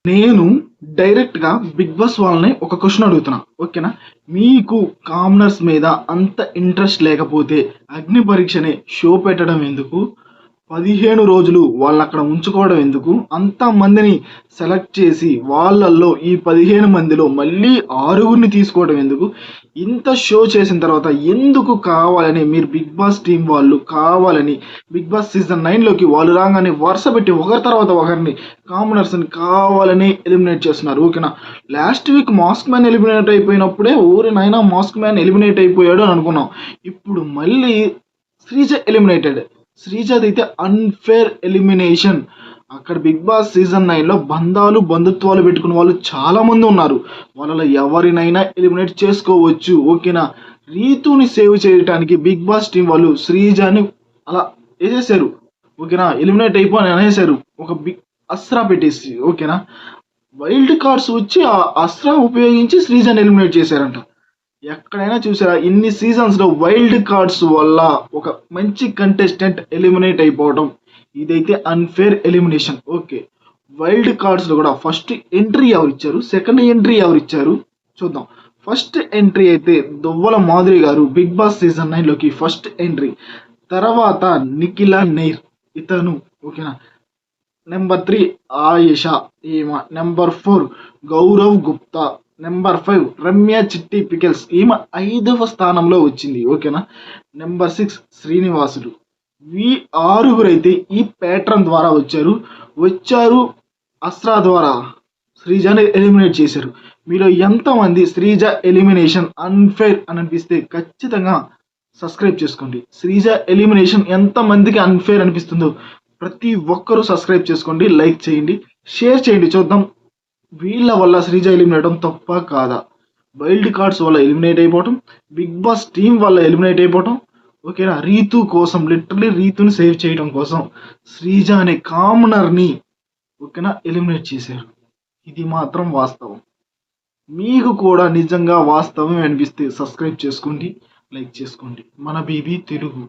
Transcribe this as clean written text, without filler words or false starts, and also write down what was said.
నేను డైరెక్ట్‌గా 'big boss' వాళ్ళని ఒక క్వెషన్ అడుగుతున్నా. ఓకేనా? మీకు కామనర్స్ మీద అంత ఇంట్రెస్ట్ లేకపోతే 'అగ్ని పరీక్ష'నే షో పెట్టడం ఎందుకు? 15 రోజులు వాళ్ళనక్కడ ఉంచుకోవడం ఎందుకు? అంతమందిని సెలెక్ట్ చేసి వాళ్ళల్లో ఈ 15 మందిలో మళ్ళీ 6గురిని తీసుకోవడం ఎందుకు? ఇంత షో చేసిన తర్వాత ఎందుకు కావాలని మీరు 'బిగ్ బాస్' టీమ్ వాళ్ళు కావాలని 'బిగ్ బాస్' సీజన్ 9లోకి వాళ్ళు రాంగానే వరుసపెట్టి ఒకరి తర్వాత ఒకరిని కామనర్స్‌ని కావాలని ఎలిమినేట్ చేస్తున్నారు. ఓకేనా? Last week mask man eliminate అయిపోయినప్పుడే ఓరి నాయనా! మాస్క్ మ్యాన్ ఎలిమినేట్ అయిపోయాడు అని అనుకున్నాం. ఇప్పుడు మళ్ళీ శ్రీజ ఎలిమినేటెడ్. శ్రీజాదైతే అన్‌ఫేర్ ఎలిమినేషన్. అక్కడ 'బిగ్ బాస్' సీజన్ 9లో బంధాలు, బంధుత్వాలు పెట్టుకున్న వాళ్ళు చాలామంది ఉన్నారు. వాళ్ళలో ఎవరినైనా ఎలిమినేట్ చేసుకోవచ్చు. ఓకేనా? రీతూని సేవ్ చేయటానికి 'బిగ్ బాస్' టీమ్ వాళ్ళు శ్రీజాని అలా ఏసేశారు. ఓకేనా? ఎలిమినేట్ అయిపో అని అనేశారు. ఒక అస్త్రా పెట్టేసి. ఓకేనా? వైల్డ్ కార్డ్స్ వచ్చి ఆ అస్త్రా ఉపయోగించి శ్రీజాని ఎలిమినేట్ చేశారంట. ఎక్కడైనా చూసారా? ఇన్ని సీజన్స్‌లో వైల్డ్ కార్డ్స్ వల్ల ఒక మంచి కంటెస్టెంట్ ఎలిమినేట్ అయిపోవడం. ఇదైతే అన్‌ఫేర్ ఎలిమినేషన్. ఓకే. వైల్డ్ కార్డ్స్‌లో కూడా ఫస్ట్ ఎంట్రీ ఎవరిచ్చారు? సెకండ్ ఎంట్రీ ఎవరిచ్చారు? చూద్దాం. ఫస్ట్ ఎంట్రీ అయితే దువ్వల మాధురి గారు 'బిగ్ బాస్' సీజన్ 9లోకి ఫస్ట్ ఎంట్రీ. తర్వాత నిఖిల నైర్ ఇతను. ఓకేనా? నెంబర్ 3 ఆయేషా ఈమె. Number 4 Gaurav Gupta. Number 5 Ramya Chitti pickles. ఈమె 5వ స్థానంలో వచ్చింది. ఓకేనా? నెంబర్ 6 శ్రీనివాసులు. ఈ ఆరుగురైతే ఈ ప్యాట్రన్ ద్వారా వచ్చారు అస్త్రా ద్వారా శ్రీజాని ఎలిమినేట్ చేశారు. మీలో ఎంతమంది శ్రీజ ఎలిమినేషన్ అన్‌ఫేర్ అని అనిపిస్తే ఖచ్చితంగా సబ్స్క్రైబ్ చేసుకోండి. శ్రీజ ఎలిమినేషన్ ఎంతమందికి అన్‌ఫేర్ అనిపిస్తుందో ప్రతి ఒక్కరూ సబ్స్క్రైబ్ చేసుకోండి, లైక్ చేయండి, షేర్ చేయండి. చూద్దాం వీళ్ళ వల్ల శ్రీజ ఎలిమినేట్ అవ్వడం తప్పా కాదా? వైల్డ్ కార్డ్స్ వల్ల ఎలిమినేట్ అయిపోవటం, 'బిగ్ బాస్' టీమ్ వల్ల ఎలిమినేట్ అయిపోవటం. ఓకేనా? రీతు కోసం లిటరల్లీ రీతుని సేవ్ చేయడం కోసం శ్రీజ అనే కామనర్‌ని ఓకేనా ఎలిమినేట్ చేశారు. ఇది మాత్రం వాస్తవం. మీకు కూడా నిజంగా వాస్తవమే అనిపిస్తే సబ్స్క్రైబ్ చేసుకోండి, లైక్ చేసుకోండి. మన బీబీ తెలుగు.